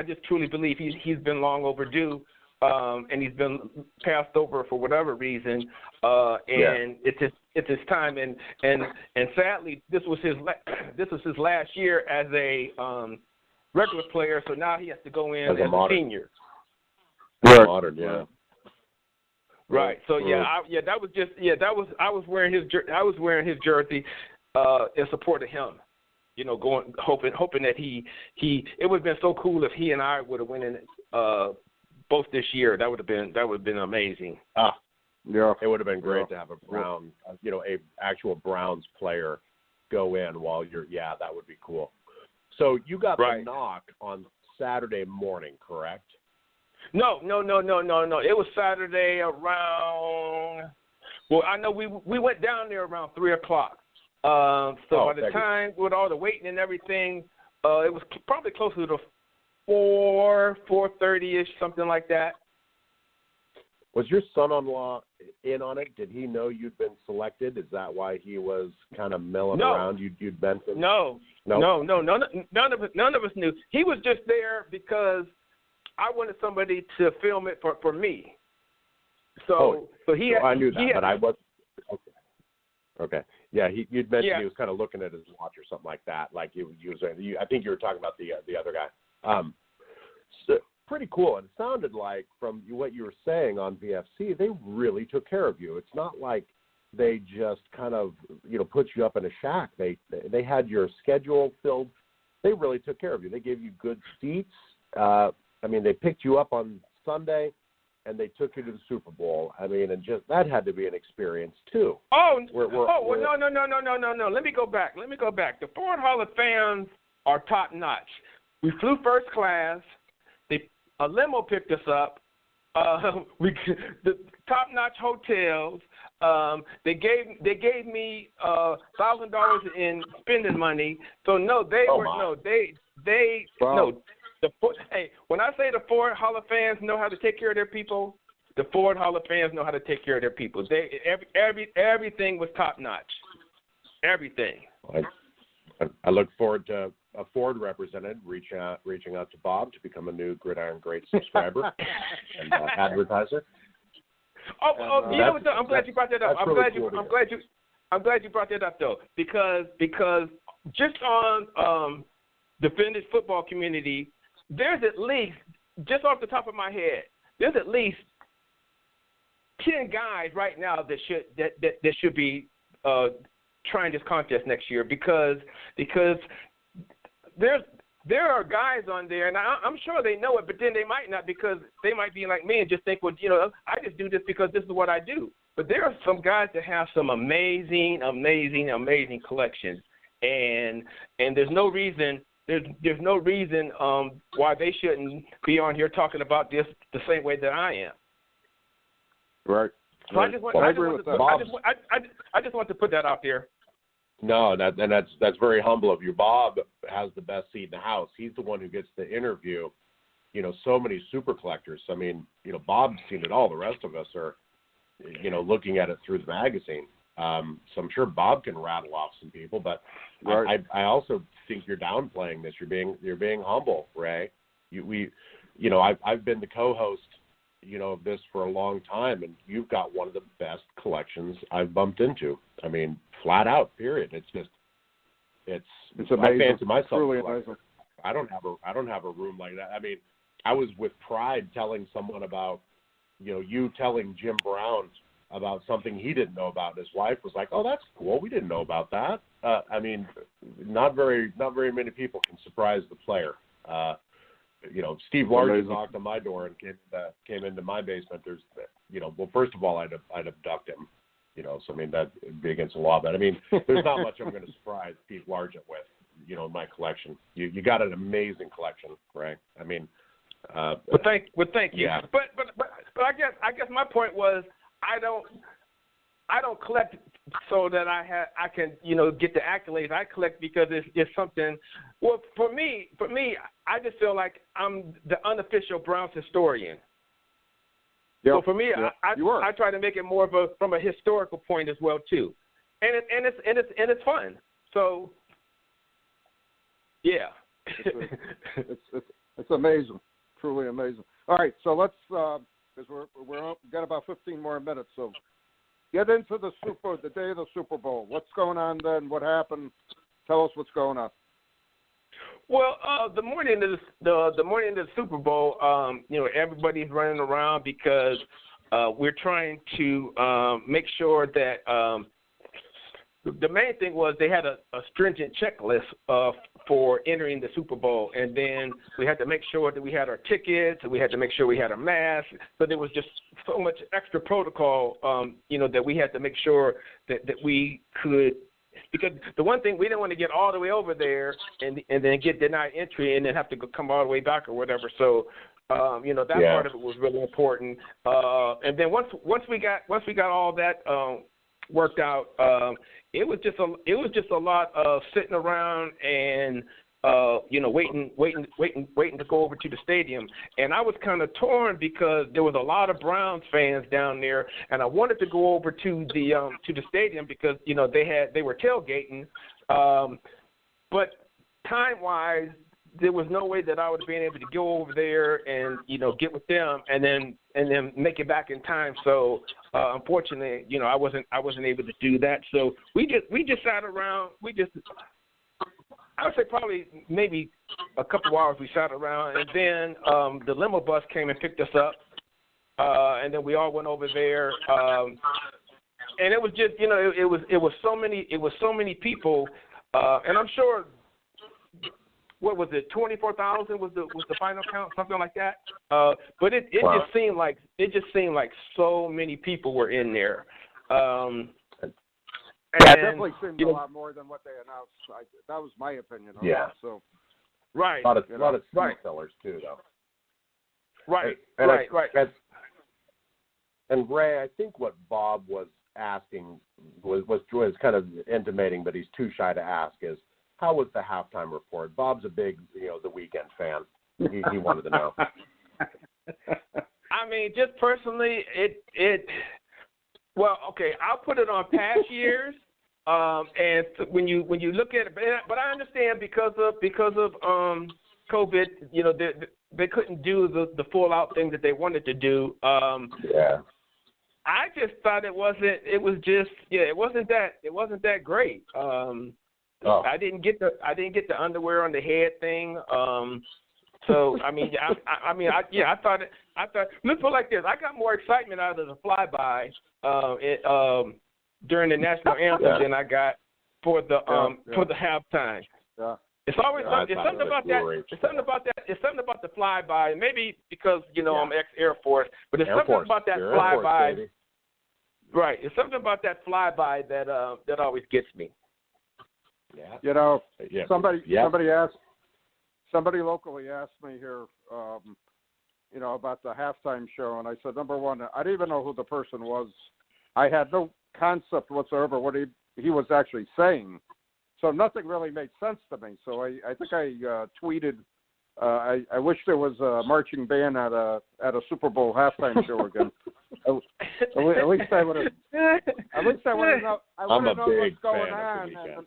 E: just truly believe he's been long overdue. And he's been passed over for whatever reason, and it's it's his time, and sadly, this was his last year as a regular player. So now he has to go in as a senior.
D: Modern, yeah.
E: Right. So I was wearing his jersey in support of him. You know, hoping that he it would have been so cool if he and I would have went in both this year. That would have been amazing.
D: Yeah, it would have been great to have a Brown, a actual Browns player go in while you're. Yeah, that would be cool. So you got the knock on Saturday morning, correct?
E: No. It was Saturday around. Well, I know we went down there around 3:00. By the time with all the waiting and everything, it was probably closer to 4:30ish, something like that.
D: Was your son-in-law in on it? Did he know you'd been selected? Is that why he was kind of milling around? You'd been.
E: No. None of us knew. He was just there because I wanted somebody to film it for me. So he.
D: I knew that, but I was. Okay. Yeah, you'd mentioned he was kind of looking at his watch or something like that. Like he was. I think you were talking about the other guy. So pretty cool. And it sounded like from what you were saying on VFC, they really took care of you. It's not like they just kind of put you up in a shack. They had your schedule filled. They really took care of you. They gave you good seats. They picked you up on Sunday, and they took you to the Super Bowl. And just that had to be an experience too.
E: No. Let me go back. The Ford Hall of Fans are top notch. We flew first class. A limo picked us up. The top notch hotels. They gave me $1,000 in spending money. So no, when I say the Ford Hall of Fans know how to take care of their people, the Ford Hall of Fans know how to take care of their people. Everything was top notch. Everything.
D: I look forward to a Ford representative reaching out to Bob to become a new Gridiron Greats subscriber and advertiser.
E: I'm glad you brought that up. I'm glad you brought that up though, because just on the Finnish football community, there's at least, just off the top of my head, there's at least 10 guys right now that should be trying this contest next year because there are guys on there, and I'm sure they know it, but then they might not, because they might be like me and just think, well, I just do this because this is what I do. But there are some guys that have some amazing collections, and there's no reason why they shouldn't be on here talking about this the same way that I am.
C: Right.
E: So I just want to put that out there.
D: No, that's very humble of you. Bob has the best seat in the house. He's the one who gets to interview, so many super collectors. Bob's seen it all. The rest of us are, looking at it through the magazine. So I'm sure Bob can rattle off some people, but right. I also think you're downplaying this. You're being humble, Ray. I've been the co-host, of this for a long time, and you've got one of the best collections I've bumped into. Flat out, period. It's amazing. I fancy myself.
C: Truly amazing.
D: I don't have a room like that. I was with pride telling someone about, you telling Jim Brown about something he didn't know about. His wife was like, "Oh, that's cool. We didn't know about that." Not very many people can surprise the player. Steve Largent knocked on my door and came into my basement. There's, well, first of all, I'd abduct him. So that'd be against the law. But there's not much I'm going to surprise Steve Largent with, in my collection. You got an amazing collection, right?
E: Thank you.
D: Yeah.
E: But I guess my point was I don't collect so that I can get the accolades. I collect because it's something. Well, for me, I just feel like I'm the unofficial Browns historian. Yep. So for me, yep. I try to make it more from a historical point as well too, and it's fun. So yeah,
C: it's amazing, truly amazing. All right, so let's because we're got about 15 more minutes, so get into the day of the Super Bowl. What's going on then? What happened? Tell us what's going on.
E: Well, the morning of the morning of the Super Bowl, everybody's running around because we're trying to make sure that the main thing was they had a stringent checklist for entering the Super Bowl, and then we had to make sure that we had our tickets, and we had to make sure we had our masks. So there was just so much extra protocol, that we had to make sure that we could. Because the one thing, we didn't want to get all the way over there and then get denied entry and then have to come all the way back or whatever. So, that part of it was really important. And then once we got all that worked out, it was just a lot of sitting around and waiting to go over to the stadium. And I was kind of torn because there was a lot of Browns fans down there, and I wanted to go over to the stadium because they were tailgating, but time-wise, there was no way that I would have been able to go over there and get with them and then make it back in time. So unfortunately, I wasn't able to do that. So we just sat around. I would say probably maybe a couple of hours we sat around, and then the limo bus came and picked us up, and then we all went over there, and it was just it was so many people, and I'm sure. What was it? 24,000 was the final count, something like that. But it
C: wow.
E: just seemed like so many people were in there.
C: It definitely seemed a lot more than what they announced. That was my opinion.
D: Yeah.
C: So.
E: Right.
D: A lot of seat fillers too, though.
E: Right.
D: Right.
E: Right.
D: And Ray, I think what Bob was asking was kind of intimating, but he's too shy to ask is, how was the halftime report? Bob's a big, The Weeknd fan. He wanted to know.
E: I mean, just personally, well, okay, I'll put it on past years, and when you look at it, but I understand because of COVID, they couldn't do the full out thing that they wanted to do.
D: Yeah.
E: I just thought it wasn't that great. I didn't get the underwear on the head thing. So I mean, I thought let's put it like this. I got more excitement out of the flyby during the national anthem than I got for the halftime. Yeah. It's always it's something about that. It's something about the flyby. Maybe because I'm ex-Air Force, but it's something about that flyby. Right. It's something about that flyby that always gets me.
C: Yeah. Somebody locally asked me here, about the halftime show, and I said, number one, I didn't even know who the person was. I had no concept whatsoever what he was actually saying, so nothing really made sense to me. So I think I tweeted, I wish there was a marching band at a Super Bowl halftime show again. At least I would have. At least I would have known what's going on, and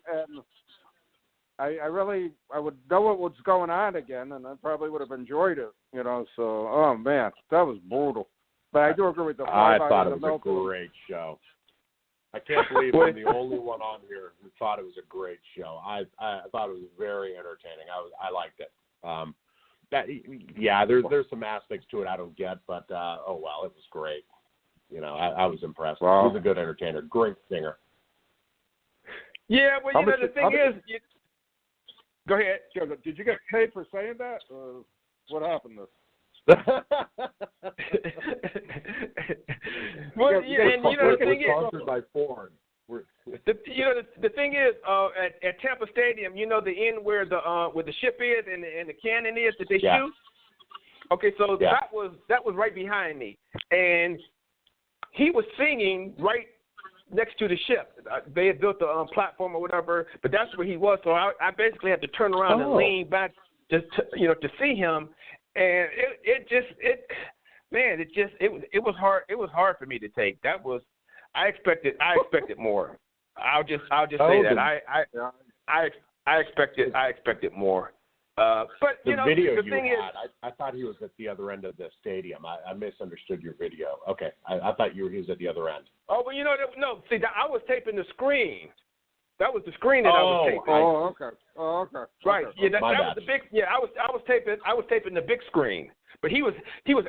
C: I would know what was going on again, and I probably would have enjoyed it. So oh man, that was brutal. But I do agree with the.
D: I thought it was a great show. I can't believe I'm the only one on here who thought it was a great show. I thought it was very entertaining. I liked it. There's some aspects to it I don't get, but it was great. I was impressed.
C: Wow.
D: He was a good entertainer, great singer.
E: Yeah, well, the thing is, go ahead.
C: Did you get paid for saying that? What happened to?
E: Well, the thing is,
D: sponsored by Ford.
E: The thing is, at Tampa Stadium, the end where the ship is and the cannon is that they shoot. Okay, so that was right behind me, and he was singing right next to the ship. They had built a platform or whatever, but that's where he was. So I basically had to turn around and lean back to see him, and it was hard. It was hard for me to take. I expected more. I'll just say that I expected more. But
D: the
E: you know,
D: video
E: the
D: you
E: thing
D: had,
E: is,
D: I thought he was at the other end of the stadium. I misunderstood your video. Okay, I thought he was at the other end.
E: oh, well, you know, no. See, I was taping the screen. That was the screen that I was taping.
C: Okay.
E: Right.
C: Okay.
E: Yeah, that
D: My
E: was
D: bad.
E: the big. Yeah, I was taping the big screen. But he was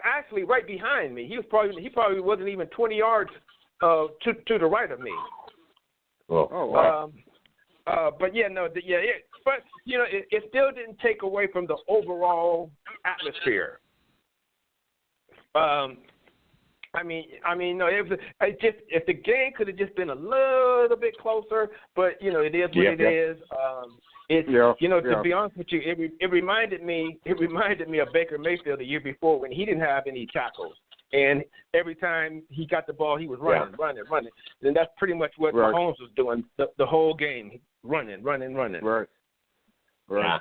E: actually right behind me. He probably wasn't even 20 yards to the right of me.
D: Well,
C: Oh wow.
E: But yeah, no, but you know, it still didn't take away from the overall atmosphere. I mean, no, it just if the game could have just been a little bit closer, but you know, it is what it is. To be honest with you, it reminded me of Baker Mayfield the year before when he didn't have any tackles, and every time he got the ball, he was running. And that's pretty much what Mahomes was doing the whole game, running.
C: Right. Right.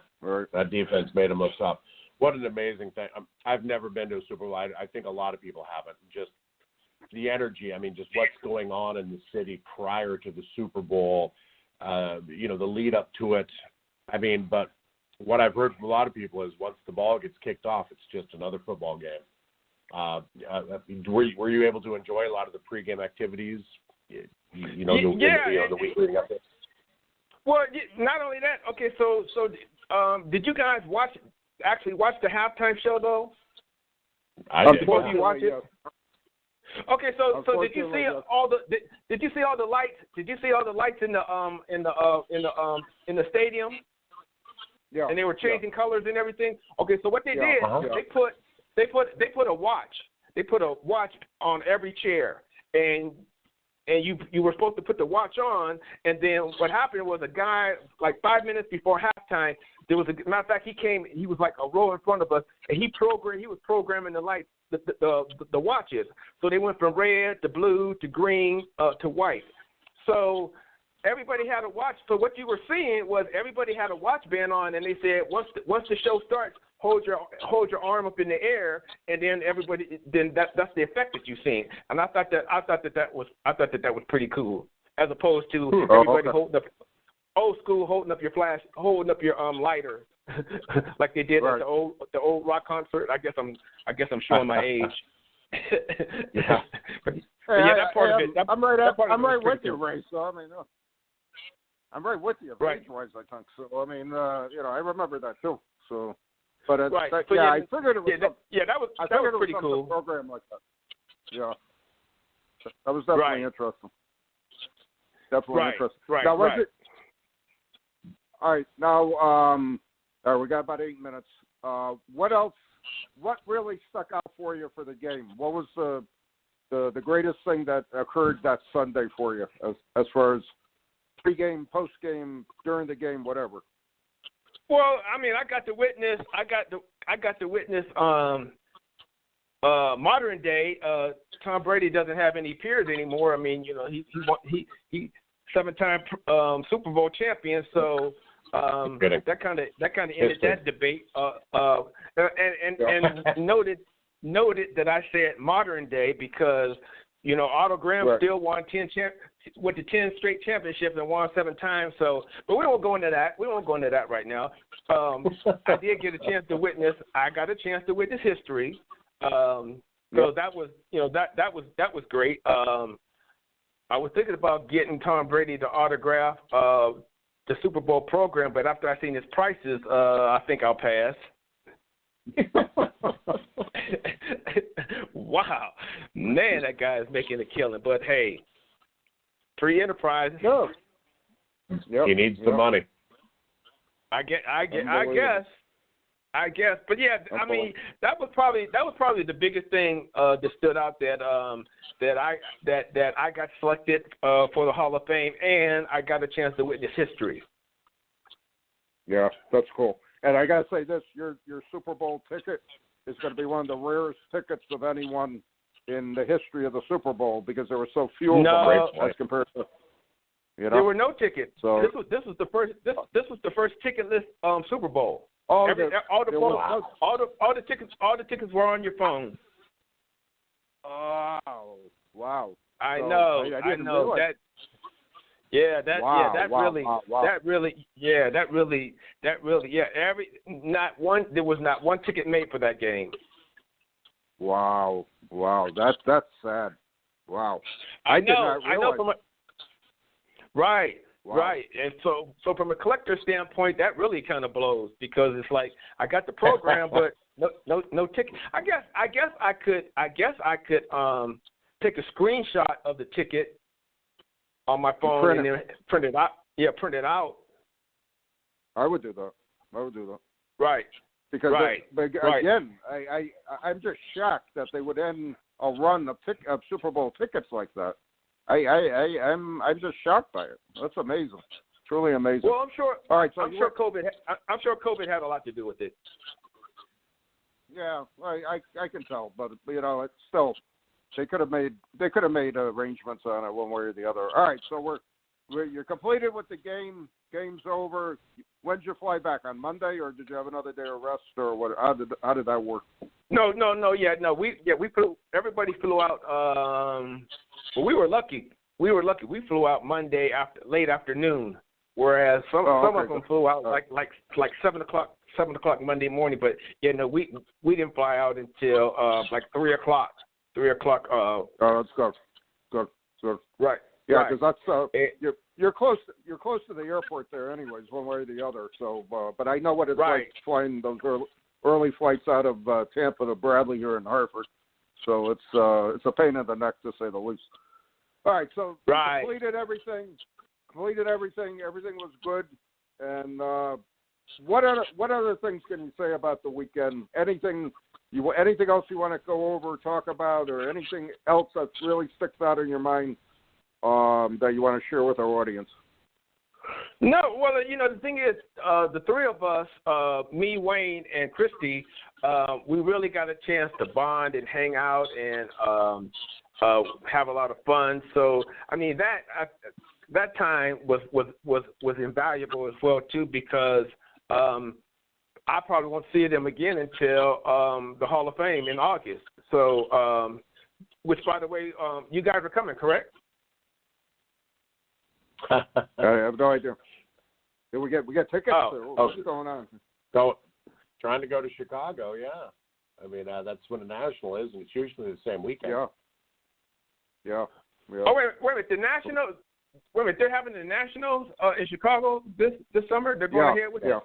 D: That defense made him look tough. What an amazing thing! I've never been to a Super Bowl. I think a lot of people haven't. Just the energy. I mean, just what's going on in the city prior to the Super Bowl. You know, the lead up to it. I mean, but what I've heard from a lot of people is once the ball gets kicked off, it's just another football game. Were you able to enjoy a lot of the pregame activities? The week leading up to it?
E: Well, not only that. Okay, so did you guys watch the halftime show though?
D: I did.
E: Before you watch it. Okay, so did you see all the lights? Did you see all the lights in the stadium?
C: Yeah.
E: And they were changing colors and everything. Okay, so what they did, they put a watch. They put a watch on every chair, and you were supposed to put the watch on. And then what happened was a guy like 5 minutes before halftime. There was a matter of fact, he came. He was like a row in front of us, and he was programming the lights, the watches. So they went from red to blue to green to white. So everybody had a watch. So what you were seeing was everybody had a watch band on, and they said once the show starts, hold your arm up in the air, and then that's the effect that you've seen. And I thought that was pretty cool, as opposed to everybody holding up. Old school, holding up your lighter, like they did at the old rock concert. I guess I'm showing my age. That part of it. I'm right
C: with you, Ray. So I mean, I'm right with you, age-wise, I think. So I mean, I remember that too. So, but I figured it was. That was pretty cool. Program like that. Yeah, that was definitely interesting. Definitely interesting.
E: Right.
C: Now, was it? All right, now we got about 8 minutes. What else? What really stuck out for you for the game? What was the greatest thing that occurred that Sunday for you, as far as pre-game, post-game, during the game, whatever?
E: Well, I mean, I got to witness modern day. Tom Brady doesn't have any peers anymore. I mean, you know, he 7-time Super Bowl champion. So. That kind of ended that debate. And noted that I said modern day because you know Otto Graham still won 10 straight championships and won 7 times. So, but we won't go into that. We won't go into that right now. I did get a chance to witness. I got a chance to witness history. So that was that was great. I was thinking about getting Tom Brady to autograph the Super Bowl program, but after I seen his prices, I think I'll pass. Wow, man, that guy is making a killing. But hey, free enterprise.
C: No.
D: He needs the money.
E: I guess. But yeah, I mean, that was probably the biggest thing that stood out that I got selected for the Hall of Fame, and I got a chance to witness history.
C: Yeah, that's cool. And I gotta say this: your Super Bowl ticket is going to be one of the rarest tickets of anyone in the history of the Super Bowl because there were so few of them as compared to. You know?
E: There were no tickets.
C: So
E: this was the first ticketless Super Bowl.
C: All
E: the tickets were on your phone.
C: Oh, wow.
E: I
C: So
E: know
C: I know
E: that. Yeah, that really, there was not one ticket made for that game.
C: Wow, that's sad. Wow, I did not realize.
E: Right.
C: Wow.
E: Right, and so from a collector standpoint, that really kind of blows because it's like I got the program, but no ticket. I guess I could take a screenshot of the ticket on my phone and then print it out. Yeah, print it out.
C: I would do that.
E: Right.
C: Because again, I'm just shocked that they would end a run of Super Bowl tickets like that. I'm just shocked by it. That's amazing. Truly amazing.
E: Well, I'm sure.
C: All right, so
E: I'm sure COVID had a lot to do with it.
C: Yeah, I can tell, but it's still they could have made arrangements on it one way or the other. All right, so you're completed with the game. Game's over. When did you fly back, on Monday, or did you have another day of rest, or what? How did that work?
E: No. We flew. Everybody flew out. Well, we were lucky. We flew out Monday late afternoon, whereas some of them flew out like 7:00 Monday morning. But we didn't fly out until like 3:00. 3:00.
C: That's good. Right. Yeah, because that's you're close to the airport there, anyways, one way or the other. So, but I know what it's like flying those early flights out of Tampa to Bradley here in Hartford. So it's a pain in the neck, to say the least. All right, so completed everything. Everything was good. And what other things can you say about the weekend? Anything else you want to go over, talk about, or anything else that really sticks out in your mind that you want to share with our audience?
E: No, well, the thing is, the three of us, me, Wayne, and Christy, we really got a chance to bond and hang out and have a lot of fun. So, I mean, that time was invaluable as well too, because I probably won't see them again until the Hall of Fame in August. So, which, by the way, you guys are coming, correct?
C: I have no idea. Did we get tickets? What's going on?
D: Trying to go to Chicago, yeah. I mean, that's when the National is, and it's usually the same weekend.
C: Yeah.
E: Oh, wait a minute. The Nationals. Wait a minute. They're having the Nationals in Chicago this summer. They're going ahead with it.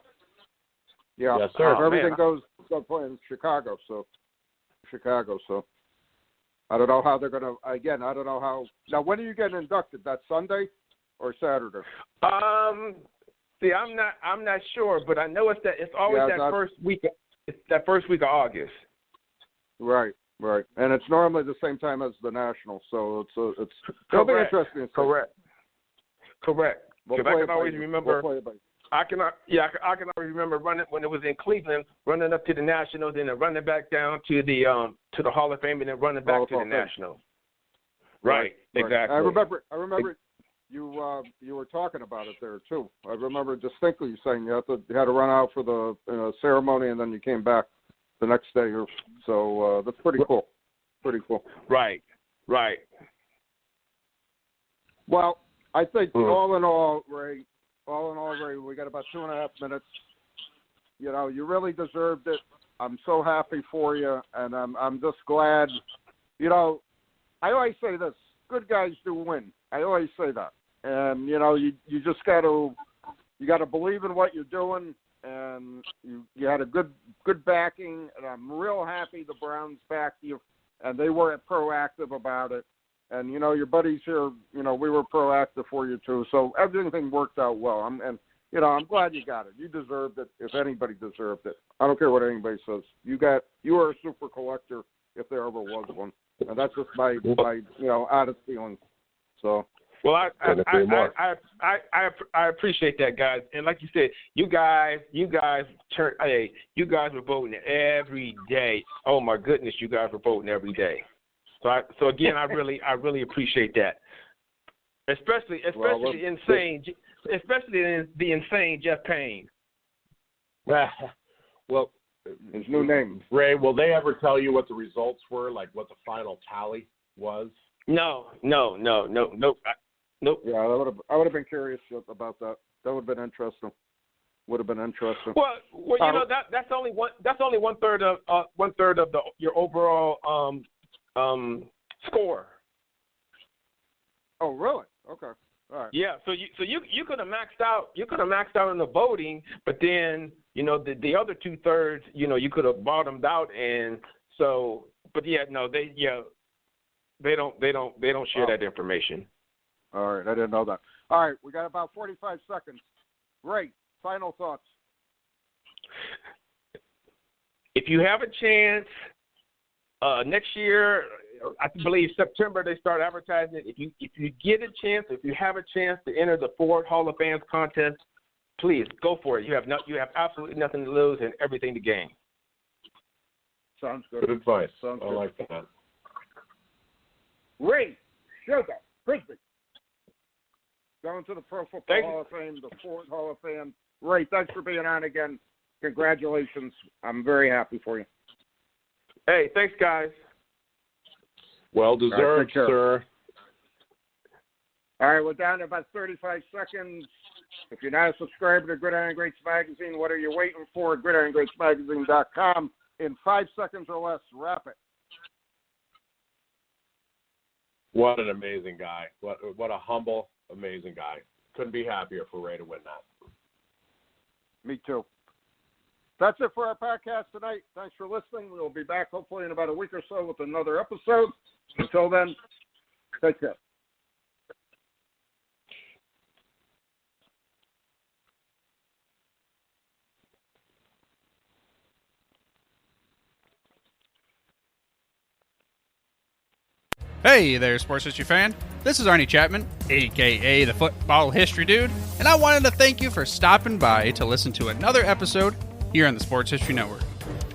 C: Yeah.
D: Yes, sir.
C: If everything goes playing in Chicago. So I don't know how they're gonna. Again, I don't know how. Now, when are you getting inducted? That Sunday or Saturday?
E: See, I'm not sure, but I know it's always first week. It's that first week of August.
C: Right, and it's normally the same time as the National, so it'll be interesting.
E: Correct. Because I can always remember. I can always remember running when it was in Cleveland, running up to the Nationals, and then running back down to the Hall of Fame, and then running back to the Nationals. Right. Exactly.
C: I remember. You were talking about it there too. I remember distinctly saying you had to run out for the ceremony and then you came back the next day. So that's pretty cool.
E: Right.
C: Well, I think all in all, Ray, we got about 2.5 minutes. You really deserved it. I'm so happy for you, and I'm just glad. I always say this: good guys do win. I always say that. And you just got to believe in what you're doing, and you had a good backing, and I'm real happy the Browns backed you, and they were proactive about it. And your buddies here, we were proactive for you too. So everything worked out well. I'm glad you got it. You deserved it. If anybody deserved it, I don't care what anybody says. You are a super collector if there ever was one, and that's just my honest feeling. So.
E: Well, I appreciate that, guys. And like you said, you guys were voting every day. Oh my goodness, you guys were voting every day. So again, I really appreciate that. Especially the insane Jeff Payne.
D: Well,
C: his new name.
D: Ray, will they ever tell you what the results were, like what the final tally was?
E: No. Nope.
C: Yeah, I would have been curious about that. That would have been interesting. Would have been interesting.
E: Well, you know that's only one third of your overall score.
C: Oh, really? Okay. All right.
E: Yeah. So you could have maxed out. You could have maxed out in the voting, but then the other 2/3, you could have bottomed out, and so. But they don't share that information.
C: All right, I didn't know that. All right, we got about 45 seconds. Great. Final thoughts.
E: If you have a chance, next year, I believe September they start advertising it. If you get a chance, if you have a chance to enter the Ford Hall of Fame contest, please go for it. You have absolutely nothing to lose and everything to gain.
C: Sounds good.
D: Good advice.
C: Sounds
D: I
C: good.
D: like that.
C: Ray, Sugar, Frisbee. Going to the Pro Football Hall of Fame, the Ford Hall of Fame. Ray, thanks for being on again. Congratulations. I'm very happy for you.
E: Hey, thanks, guys.
D: Well deserved, sir.
C: All right, we're down to about 35 seconds. If you're not a subscriber to Gridiron Greats Magazine, what are you waiting for? GridironGreatsMagazine.com. In 5 seconds or less, wrap it.
D: What an amazing guy. What a humble, amazing guy. Couldn't be happier for Ray to win that.
C: Me too. That's it for our podcast tonight. Thanks for listening. We'll be back hopefully in about a week or so with another episode. Until then, take care.
A: Hey there, sports history fan. This is Arnie Chapman, aka the Football History Dude, and I wanted to thank you for stopping by to listen to another episode here on the Sports History Network.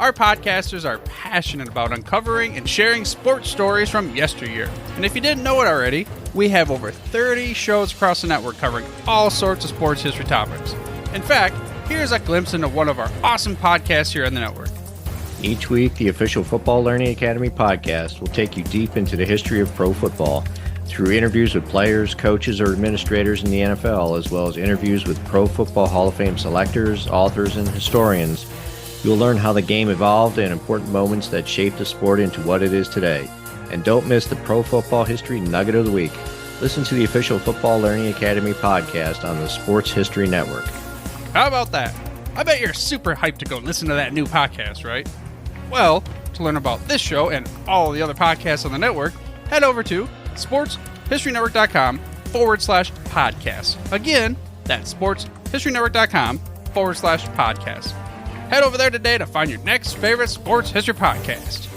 A: Our podcasters are passionate about uncovering and sharing sports stories from yesteryear. And if you didn't know it already, we have over 30 shows across the network covering all sorts of sports history topics. In fact, here's a glimpse into one of our awesome podcasts here on the network.
F: Each week, the official Football Learning Academy podcast will take you deep into the history of pro football through interviews with players, coaches, or administrators in the NFL, as well as interviews with Pro Football Hall of Fame selectors, authors, and historians. You'll learn how the game evolved and important moments that shaped the sport into what it is today. And don't miss the Pro Football History Nugget of the Week. Listen to the official Football Learning Academy podcast on the Sports History Network.
A: How about that? I bet you're super hyped to go listen to that new podcast, right? Well, to learn about this show and all the other podcasts on the network, head over to sportshistorynetwork.com/podcast. Again, that's sportshistorynetwork.com/podcast. Head over there today to find your next favorite sports history podcast.